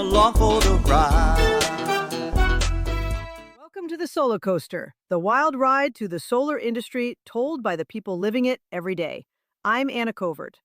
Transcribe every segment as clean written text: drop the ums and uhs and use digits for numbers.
along for the ride. Welcome to the Solar Coaster, the wild ride to the solar industry told by the people living it every day. I'm Anna Covert.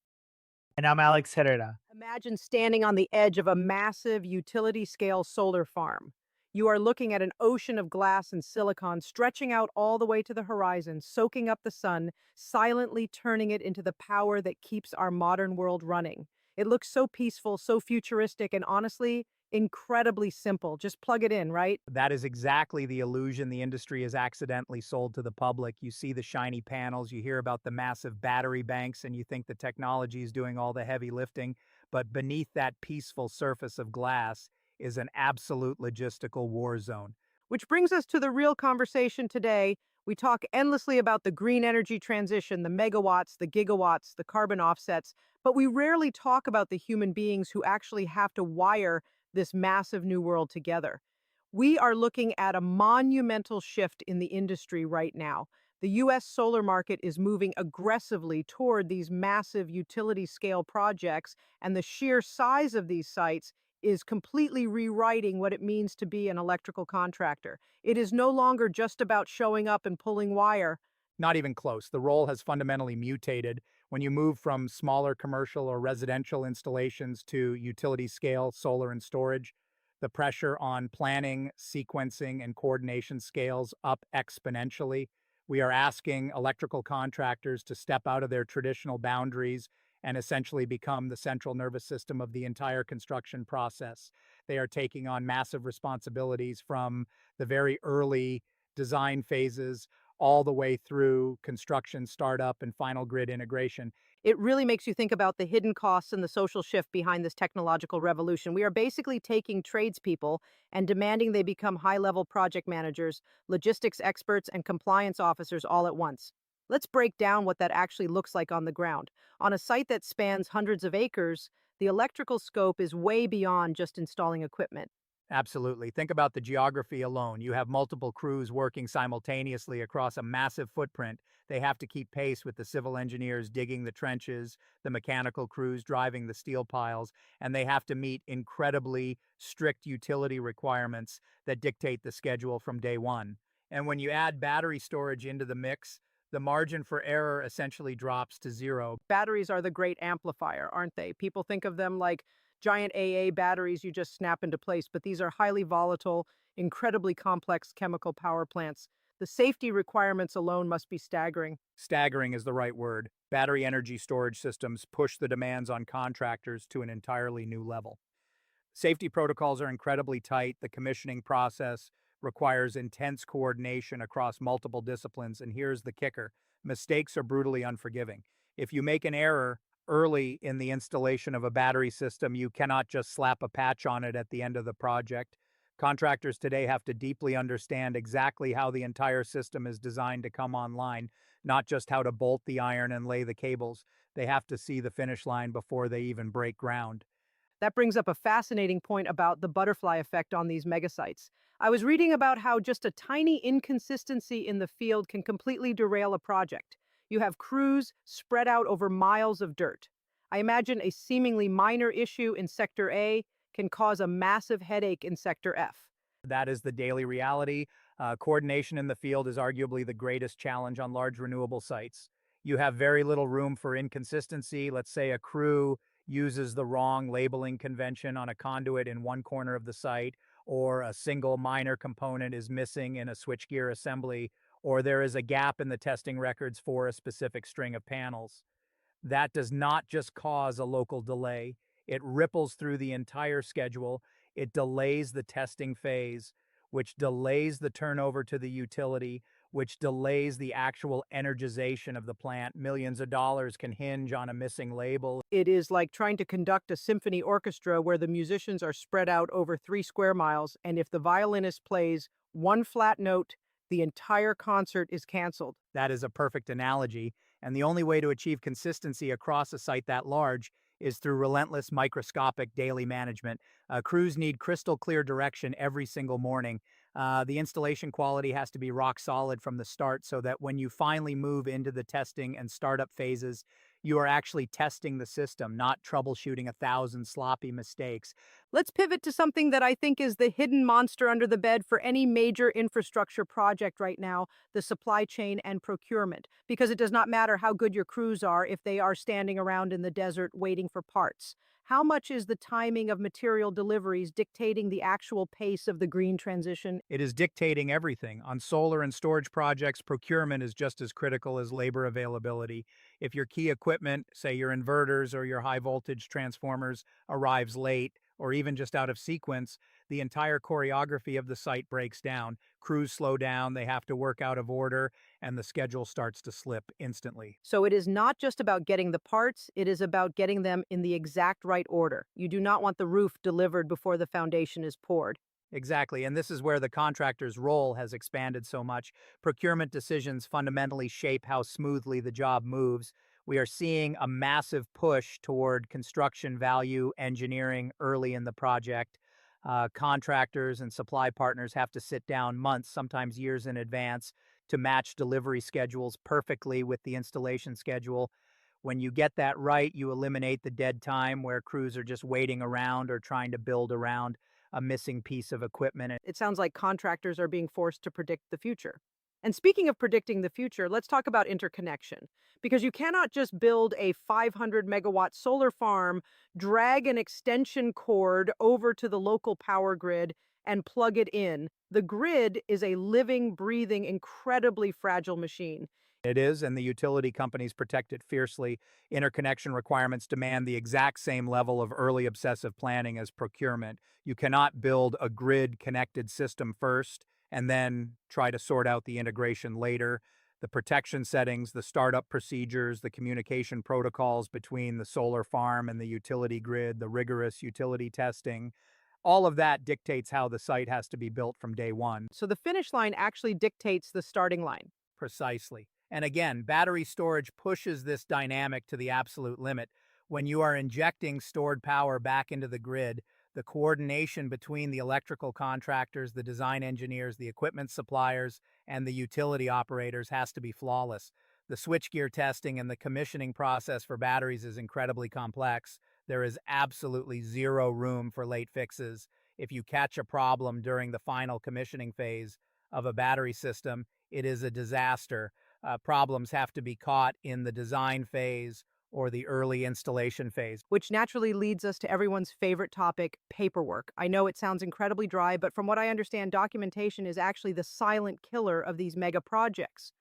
And I'm Alex Herrera. Imagine standing on the edge of a massive utility-scale solar farm. You are looking at an ocean of glass and silicon stretching out all the way to the horizon, soaking up the sun, silently turning it into the power that keeps our modern world running. It looks so peaceful, so futuristic, and honestly, incredibly simple. Just plug it in, right? That is exactly the illusion the industry has accidentally sold to the public. You see the shiny panels, you hear about the massive battery banks, and you think the technology is doing all the heavy lifting. But beneath that peaceful surface of glass is an absolute logistical war zone. Which brings us to the real conversation today. We talk endlessly about the green energy transition, the megawatts, the gigawatts, the carbon offsets, but we rarely talk about the human beings who actually have to wire this massive new world together. We are looking at a monumental shift in the industry right now. The US solar market is moving aggressively toward these massive utility scale projects, and the sheer size of these sites is completely rewriting what it means to be an electrical contractor. It is no longer just about showing up and pulling wire. Not even close. The role has fundamentally mutated when you move from smaller commercial or residential installations to utility scale solar and storage. The pressure on planning, sequencing, and coordination scales up exponentially. We are asking electrical contractors to step out of their traditional boundaries and essentially become the central nervous system of the entire construction process. They are taking on massive responsibilities from the very early design phases all the way through construction, startup, and final grid integration. It really makes you think about the hidden costs and the social shift behind this technological revolution. We are basically taking tradespeople and demanding they become high-level project managers, logistics experts, and compliance officers all at once. Let's break down what that actually looks like on the ground. On a site that spans hundreds of acres, the electrical scope is way beyond just installing equipment. Absolutely. Think about the geography alone. You have multiple crews working simultaneously across a massive footprint. They have to keep pace with the civil engineers digging the trenches, the mechanical crews driving the steel piles, and they have to meet incredibly strict utility requirements that dictate the schedule from day one. And when you add battery storage into the mix, the margin for error essentially drops to zero. Batteries are the great amplifier, aren't they? People think of them like giant AA batteries you just snap into place, but these are highly volatile, incredibly complex chemical power plants. The safety requirements alone must be staggering. Staggering is the right word. Battery energy storage systems push the demands on contractors to an entirely new level. Safety protocols are incredibly tight. The commissioning process requires intense coordination across multiple disciplines. And here's the kicker: mistakes are brutally unforgiving. If you make an error early in the installation of a battery system, you cannot just slap a patch on it at the end of the project. Contractors today have to deeply understand exactly how the entire system is designed to come online, not just how to bolt the iron and lay the cables. They have to see the finish line before they even break ground. That brings up a fascinating point about the butterfly effect on these megasites. I was reading about how just a tiny inconsistency in the field can completely derail a project. You have crews spread out over miles of dirt. I imagine a seemingly minor issue in Sector A can cause a massive headache in Sector F. That is the daily reality. Coordination in the field is arguably the greatest challenge on large renewable sites. You have very little room for inconsistency. Let's say a crew uses the wrong labeling convention on a conduit in one corner of the site, or a single minor component is missing in a switchgear assembly, or there is a gap in the testing records for a specific string of panels. That does not just cause a local delay. It ripples through the entire schedule. It delays the testing phase, which delays the turnover to the utility, which delays the actual energization of the plant. Millions of dollars can hinge on a missing label. It is like trying to conduct a symphony orchestra where the musicians are spread out over 3 square miles, and if the violinist plays one flat note, the entire concert is canceled. That is a perfect analogy, and the only way to achieve consistency across a site that large is through relentless microscopic daily management. Crews need crystal clear direction every single morning. The installation quality has to be rock solid from the start so that when you finally move into the testing and startup phases, You are actually testing the system, not troubleshooting 1,000 sloppy mistakes. Let's pivot to something that I think is the hidden monster under the bed for any major infrastructure project right now, the supply chain and procurement. Because it does not matter how good your crews are if they are standing around in the desert waiting for parts. How much is the timing of material deliveries dictating the actual pace of the green transition? It is dictating everything. On solar and storage projects, procurement is just as critical as labor availability. If your key equipment, say your inverters or your high voltage transformers, arrives late, or even just out of sequence, the entire choreography of the site breaks down. Crews slow down, they have to work out of order, and the schedule starts to slip instantly. So it is not just about getting the parts, it is about getting them in the exact right order. You do not want the roof delivered before the foundation is poured. Exactly. And this is where the contractor's role has expanded so much. Procurement decisions fundamentally shape how smoothly the job moves. We are seeing a massive push toward construction value engineering early in the project. Contractors and supply partners have to sit down months, sometimes years in advance, to match delivery schedules perfectly with the installation schedule. When you get that right, you eliminate the dead time where crews are just waiting around or trying to build around a missing piece of equipment. It sounds like contractors are being forced to predict the future. And speaking of predicting the future, let's talk about interconnection. Because you cannot just build a 500 megawatt solar farm, drag an extension cord over to the local power grid, and plug it in. The grid is a living, breathing, incredibly fragile machine. It is, and the utility companies protect it fiercely. Interconnection requirements demand the exact same level of early obsessive planning as procurement. You cannot build a grid connected system first and then try to sort out the integration later. The protection settings, the startup procedures, the communication protocols between the solar farm and the utility grid, the rigorous utility testing, all of that dictates how the site has to be built from day one. So the finish line actually dictates the starting line. Precisely. And again, battery storage pushes this dynamic to the absolute limit. When you are injecting stored power back into the grid, the coordination between the electrical contractors, the design engineers, the equipment suppliers, and the utility operators has to be flawless. The switchgear testing and the commissioning process for batteries is incredibly complex. There is absolutely zero room for late fixes. If you catch a problem during the final commissioning phase of a battery system, it is a disaster. Problems have to be caught in the design phase or the early installation phase. Which naturally leads us to everyone's favorite topic, paperwork. I know it sounds incredibly dry, but from what I understand, documentation is actually the silent killer of these mega projects.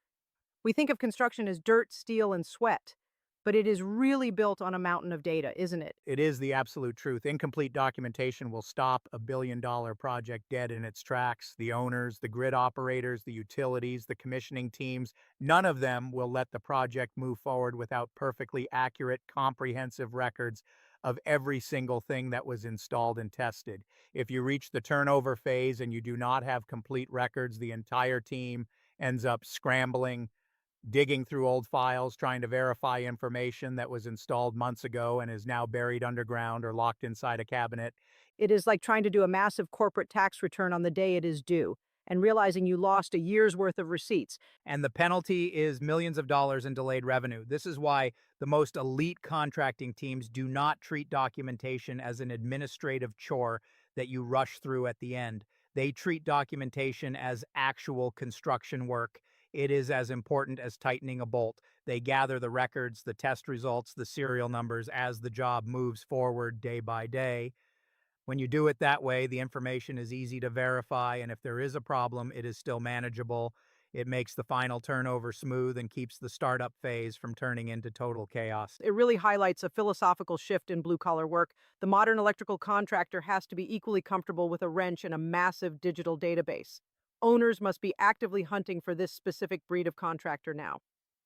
We think of construction as dirt, steel, and sweat, but it is really built on a mountain of data, isn't it? It is the absolute truth. Incomplete documentation will stop a $1 billion project dead in its tracks. The owners, the grid operators, the utilities, the commissioning teams, none of them will let the project move forward without perfectly accurate, comprehensive records of every single thing that was installed and tested. If you reach the turnover phase and you do not have complete records, the entire team ends up scrambling, digging through old files, trying to verify information that was installed months ago and is now buried underground or locked inside a cabinet. It is like trying to do a massive corporate tax return on the day it is due and realizing you lost a year's worth of receipts. And the penalty is millions of dollars in delayed revenue. This is why the most elite contracting teams do not treat documentation as an administrative chore that you rush through at the end. They treat documentation as actual construction work. It is as important as tightening a bolt. They gather the records, the test results, the serial numbers as the job moves forward day by day. When you do it that way, the information is easy to verify, and if there is a problem, it is still manageable. It makes the final turnover smooth and keeps the startup phase from turning into total chaos. It really highlights a philosophical shift in blue collar work. The modern electrical contractor has to be equally comfortable with a wrench and a massive digital database. Owners must be actively hunting for this specific breed of contractor now.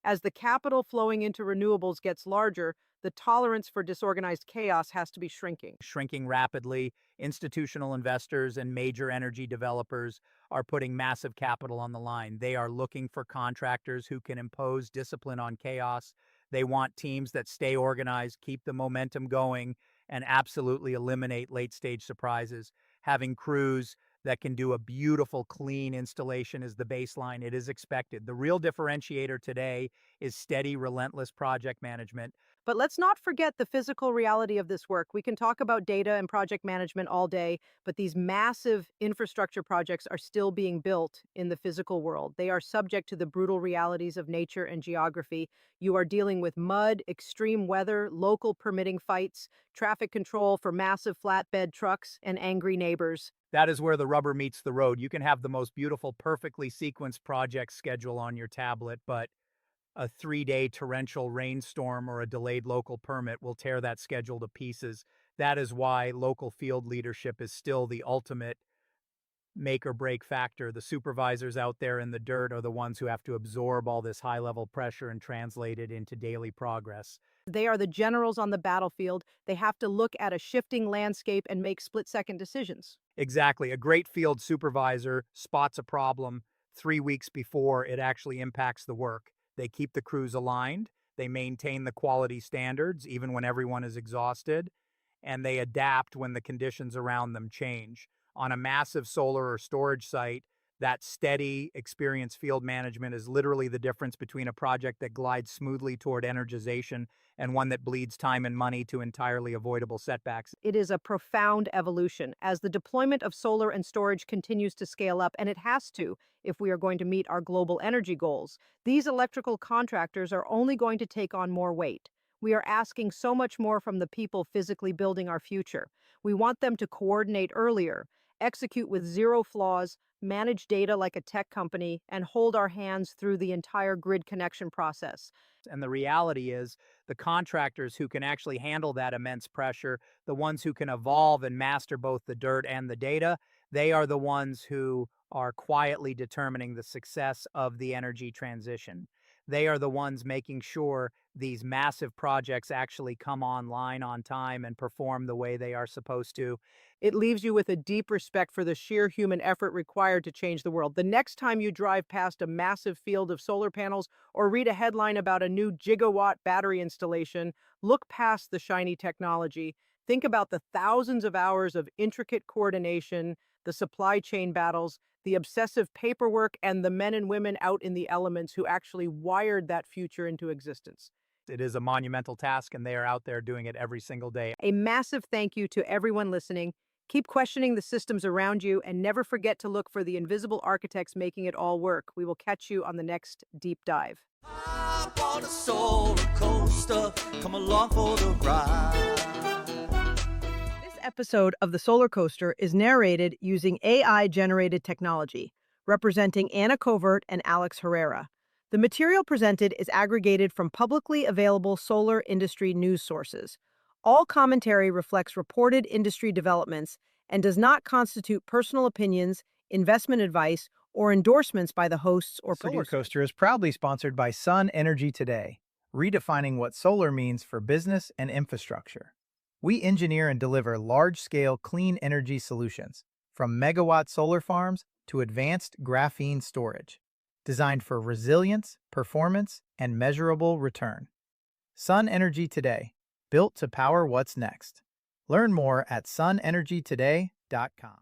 As the capital flowing into renewables gets larger, the tolerance for disorganized chaos has to be shrinking. Shrinking rapidly, institutional investors and major energy developers are putting massive capital on the line. They are looking for contractors who can impose discipline on chaos. They want teams that stay organized, keep the momentum going, and absolutely eliminate late-stage surprises. Having crews that can do a beautiful, clean installation is the baseline. It is expected. The real differentiator today is steady, relentless project management. But let's not forget the physical reality of this work. We can talk about data and project management all day, but these massive infrastructure projects are still being built in the physical world. They are subject to the brutal realities of nature and geography. You are dealing with mud, extreme weather, local permitting fights, traffic control for massive flatbed trucks, and angry neighbors. That is where the rubber meets the road. You can have the most beautiful, perfectly sequenced project schedule on your tablet, but a 3-day torrential rainstorm or a delayed local permit will tear that schedule to pieces. That is why local field leadership is still the ultimate make or break factor. The supervisors out there in the dirt are the ones who have to absorb all this high level pressure and translate it into daily progress. They are the generals on the battlefield. They have to look at a shifting landscape and make split-second decisions. Exactly. A great field supervisor spots a problem 3 weeks before it actually impacts the work. They keep the crews aligned, they maintain the quality standards even when everyone is exhausted, and they adapt when the conditions around them change. On a massive solar or storage site, that steady, experienced field management is literally the difference between a project that glides smoothly toward energization and one that bleeds time and money to entirely avoidable setbacks. It is a profound evolution as the deployment of solar and storage continues to scale up, and it has to if we are going to meet our global energy goals. These electrical contractors are only going to take on more weight. We are asking so much more from the people physically building our future. We want them to coordinate earlier, execute with zero flaws, manage data like a tech company, and hold our hands through the entire grid connection process. And the reality is, the contractors who can actually handle that immense pressure, the ones who can evolve and master both the dirt and the data, they are the ones who are quietly determining the success of the energy transition. They are the ones making sure these massive projects actually come online on time and perform the way they are supposed to. It leaves you with a deep respect for the sheer human effort required to change the world. The next time you drive past a massive field of solar panels or read a headline about a new gigawatt battery installation, look past the shiny technology. Think about the thousands of hours of intricate coordination, the supply chain battles, the obsessive paperwork, and the men and women out in the elements who actually wired that future into existence. It is a monumental task, and they are out there doing it every single day. A massive thank you to everyone listening. Keep questioning the systems around you and never forget to look for the invisible architects making it all work. We will catch you on the next deep dive. Hop on a solar coaster, come along for the ride. This episode of The Solar Coaster is narrated using AI-generated technology, representing Anna Covert and Alex Herrera. The material presented is aggregated from publicly available solar industry news sources. All commentary reflects reported industry developments and does not constitute personal opinions, investment advice, or endorsements by the hosts or Solar producers. Coaster is proudly sponsored by Sun Energy Today, redefining what solar means for business and infrastructure. We engineer and deliver large-scale clean energy solutions, from megawatt solar farms to advanced graphene storage, designed for resilience, performance, and measurable return. Sun Energy Today, built to power what's next. Learn more at sunenergytoday.com.